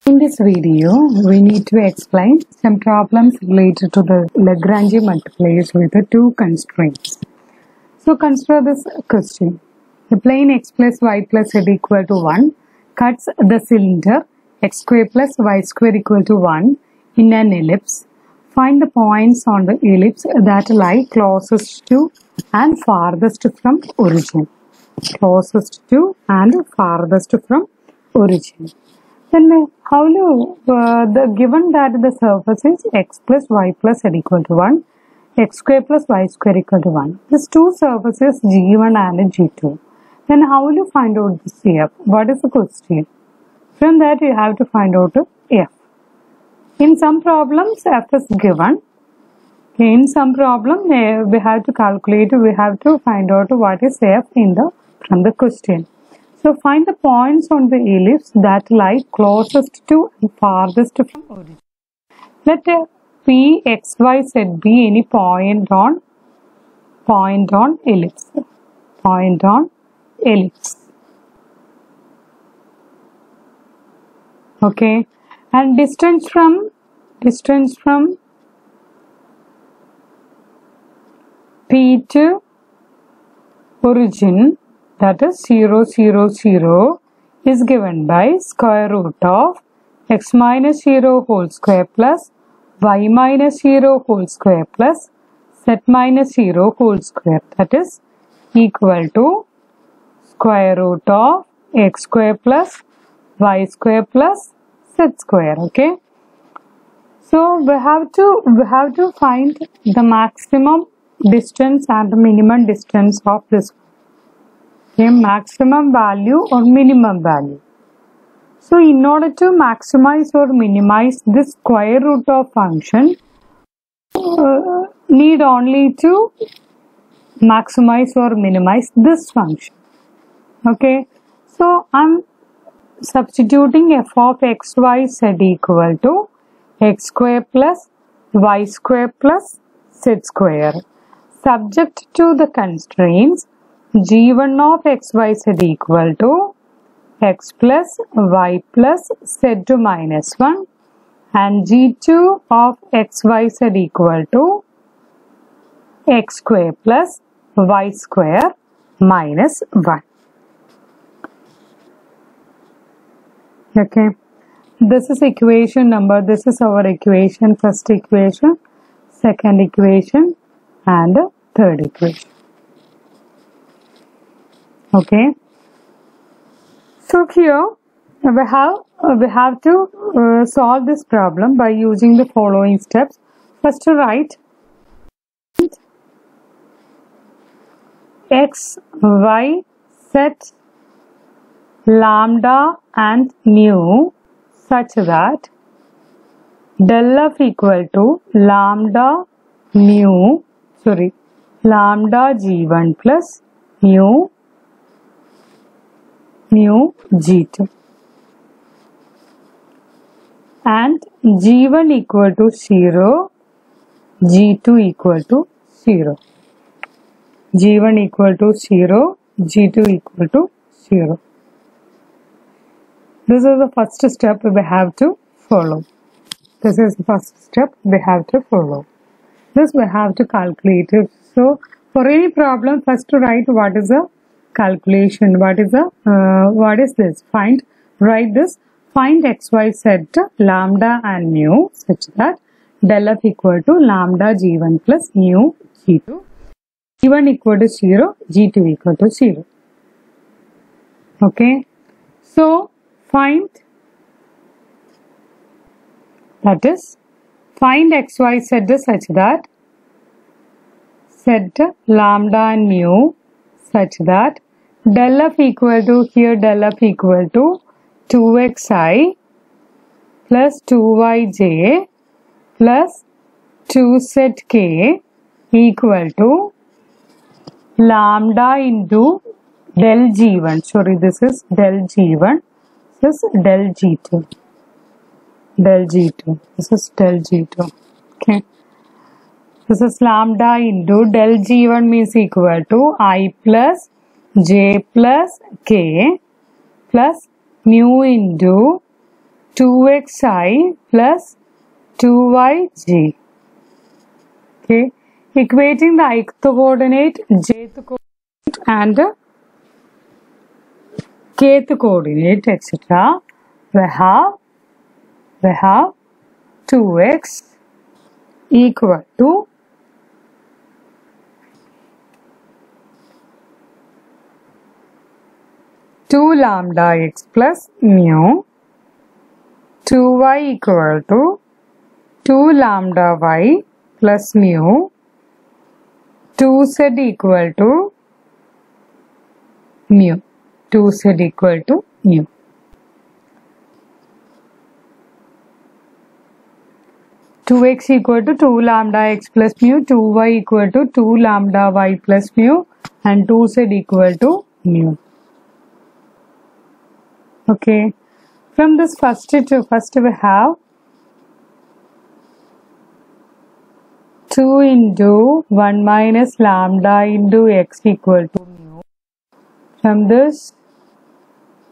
In this video, we need to explain some problems related to the Lagrange multipliers with the two constraints. So consider this question. The plane x plus y plus z equal to 1 cuts the cylinder x square plus y square equal to 1 in an ellipse. Find the points on the ellipse that lie closest to and farthest from origin. Closest to and farthest from origin. Then given that the surface is x plus y plus z equal to 1, x square plus y square equal to 1. These two surfaces G1 and G2. Then how will you find out this F? What is the question? From that you have to find out F. In some problems F is given. In some problem we have to calculate, we have to find out what is F from the question. So find the points on the ellipse that lie closest to and farthest from origin. Let P, X, Y, Z be any point on ellipse. Point on ellipse. Okay. And distance from P to origin, that is 0, 0, 0, is given by square root of x minus 0 whole square plus y minus 0 whole square plus z minus 0 whole square. That is equal to square root of x square plus y square plus z square. Okay. So we have to find the maximum distance and the minimum distance of this. Okay, maximum value or minimum value. So in order to maximize or minimize this square root of function, need only to maximize or minimize this function. Okay, so I'm substituting f of x, y, z equal to x square plus y square plus z square. Subject to the constraints, G1 of x, y, z equal to x plus y plus z to minus 1 and G2 of x, y, z equal to x square plus y square minus 1. Okay, this is equation number, this is our equation, first equation, second equation and third equation. Okay, so here we have to solve this problem by using the following steps. First, write x, y, z, lambda and mu such that del f equal to lambda G1 plus mu G2 and G1 equal to 0, G2 equal to 0. G1 equal to 0, G2 equal to 0. This is the first step we have to follow. This is the first step we have to follow. This we have to calculate it. So for any problem, first to write what is the calculation, what is this, write this, find x, y, z, lambda and mu such that del f equal to lambda G1 plus mu G2, G1 equal to 0, G2 equal to 0. Okay, so find x, y, z such that z, lambda and mu such that del f equal to, here del f equal to 2xi plus 2yj plus 2zk equal to lambda into del G1. Sorry, this is del G1, this is del G2. Del G2. This is del G2. Okay. This is lambda into del G1 means equal to I plus J plus K plus mu into 2xi plus 2yg. Okay, equating the ith coordinate, jth coordinate and kth coordinate, etc. We have 2x equal to 2 lambda x plus mu, 2y equal to 2 lambda y plus mu, 2z equal to mu, 2z equal to mu. Two x equal to 2 lambda x plus mu, 2y equal to 2 lambda y plus mu, and 2z equal to mu. Okay, from this first we have 2 into 1 minus lambda into x equal to mu. From this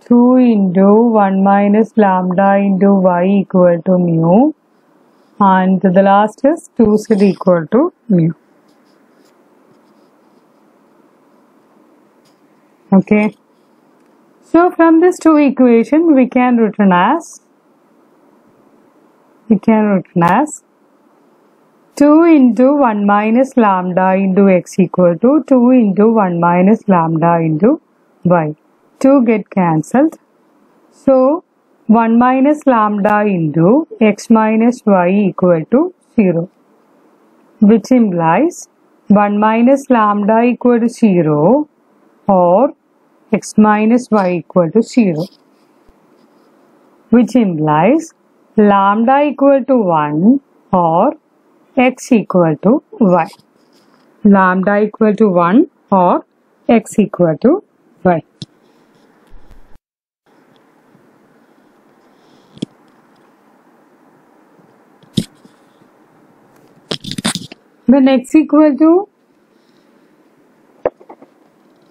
2 into 1 minus lambda into y equal to mu, and the last is 2z equal to mu. Okay, so from this two equation we can written as 2 into 1 minus lambda into x equal to 2 into 1 minus lambda into y. 2 get cancelled. So 1 minus lambda into x minus y equal to 0, which implies 1 minus lambda equal to 0 or x minus y equal to 0, which implies lambda equal to 1 or x equal to y. Lambda equal to 1 or x equal to y. When x equal to,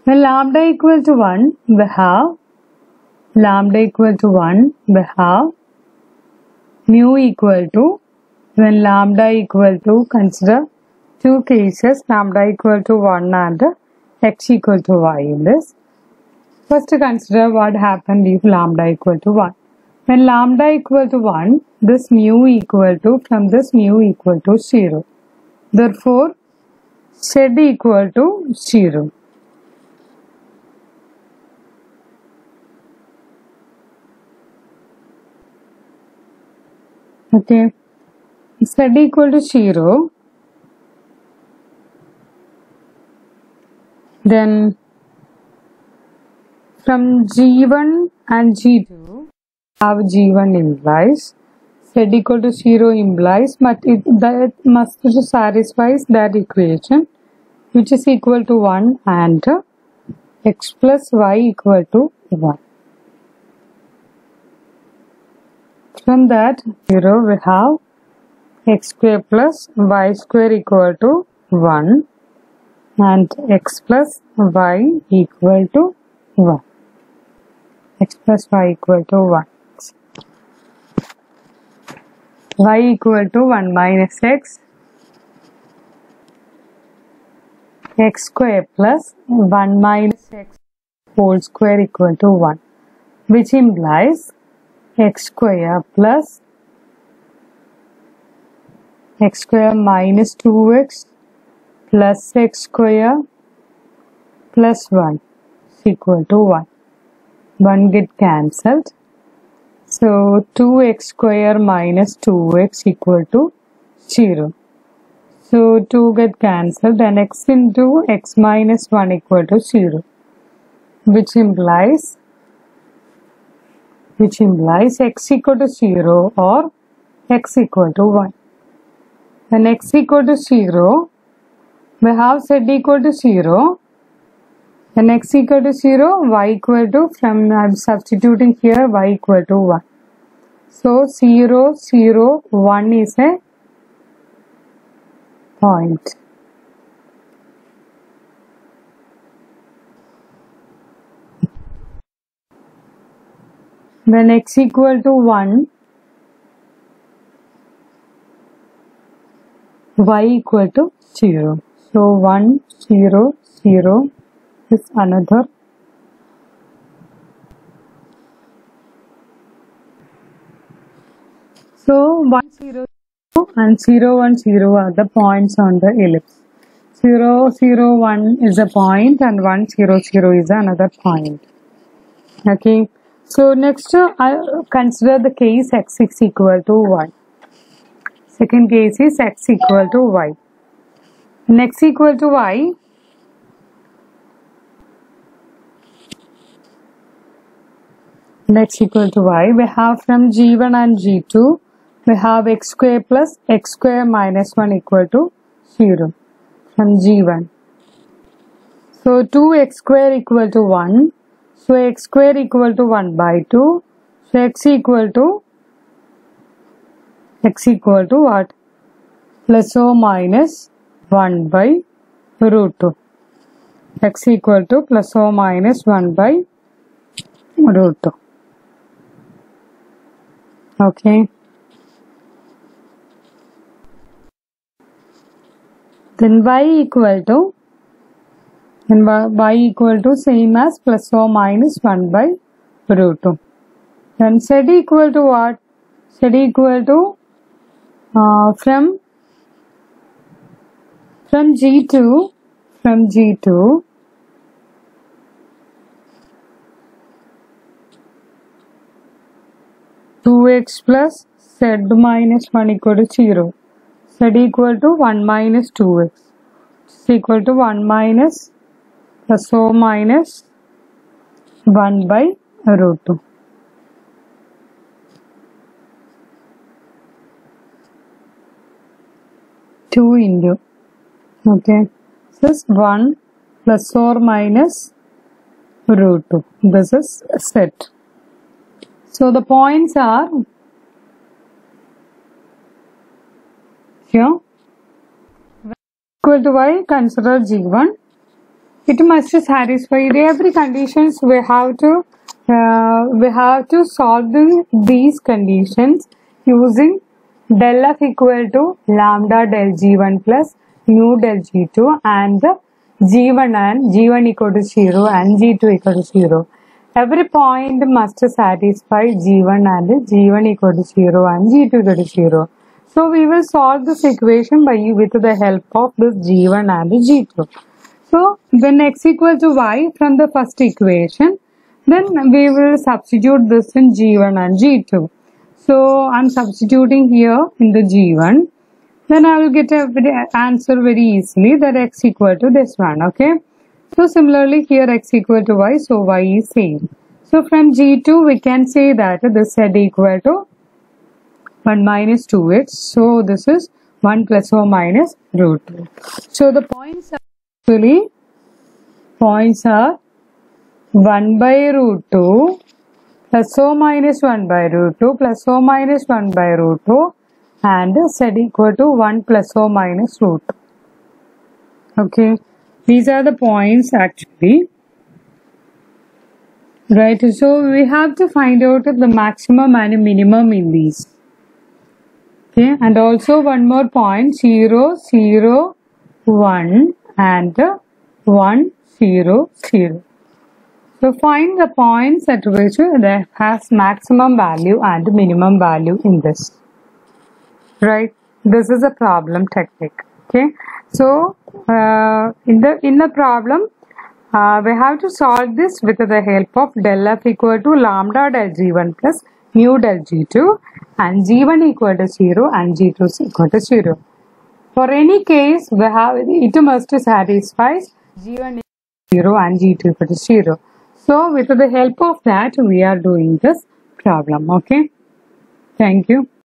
when lambda equal to 1, we have mu equal to, when lambda equal to, consider two cases, lambda equal to 1 and x equal to y in this. First consider what happened if lambda equal to 1. When lambda equal to 1, this mu equal to, from this mu equal to 0. Therefore, z equal to 0. Okay, z equal to 0. Then from G1 and G2, have G1 implies z equal to 0 implies, but that must satisfies that equation, which is equal to 1 and x plus y equal to 1. From that 0 we have x square plus y square equal to 1 and x plus y equal to 1. X plus y equal to 1. Y equal to 1 minus x square plus 1 minus x whole square equal to 1, which implies x square plus x square minus 2x plus x square plus 1 is equal to 1. 1 get cancelled. So 2x square minus 2x equal to 0. So 2 get cancelled and x into x minus 1 equal to 0, which implies x equal to 0 or x equal to 1. When x equal to 0, we have z equal to 0. When x equal to 0, y equal to, from I am substituting here y equal to 1. So 0, 0, 1 is a point. When x equal to 1, y equal to 0. So 1 0 0 is another. So 1 0 and 0 1 0 are the points on the ellipse. 0 0 1 is a point and 1 0 0 is another point. Okay. So next I consider the case x is equal to y. Second case is x equal to y. When x equal to y, x equal to y, we have from g1 and g2, we have x square plus x square minus 1 equal to 0 from g1. So 2x square equal to 1. So x square equal to 1 by 2. So x equal to what? Plus or minus 1 by root 2. X equal to plus or minus 1 by root 2. Okay. Then y equal to same as plus or minus 1 by root 2. Then z equal to what? Z equal to from G2 2x plus z minus 1 equal to 0. Z equal to 1 minus 2x. Is equal to 1 minus plus or minus 1 by root 2. Okay, this is 1 plus or minus root 2. This is set. So the points are here. When equal to y, consider g1. It must satisfy every conditions. We have to solve these conditions using del f equal to lambda del g1 plus mu del g2 and g1 equal to 0 and g2 equal to 0. Every point must satisfy g1 and g1 equal to 0 and g2 equal to 0. So we will solve this equation with the help of this g1 and g2. So when x equal to y from the first equation, then we will substitute this in g1 and g2. So I am substituting here in the g1. Then I will get an answer very easily, that x equal to this one. Okay. So similarly here x equal to y, so y is same. So from g2 we can say that this z equal to 1 minus 2x. So this is 1 plus or minus root 2. So the points are 1 by root 2 plus or minus 1 by root 2 plus or minus 1 by root 2 and z equal to 1 plus or minus root 2. Okay, these are the points actually. Right, so we have to find out the maximum and minimum in these. Okay, and also one more point, 0 0 1 and 1 0 0. So find the points at which there has maximum value and minimum value in this. Right, this is a problem technique. Okay, so in the problem we have to solve this with the help of del f equal to lambda del g1 plus mu del g2 and g1 equal to 0 and g2 is equal to 0. For any case, it must satisfy g1 0 and g2 equal to 0. So with the help of that we are doing this problem. Okay, thank you.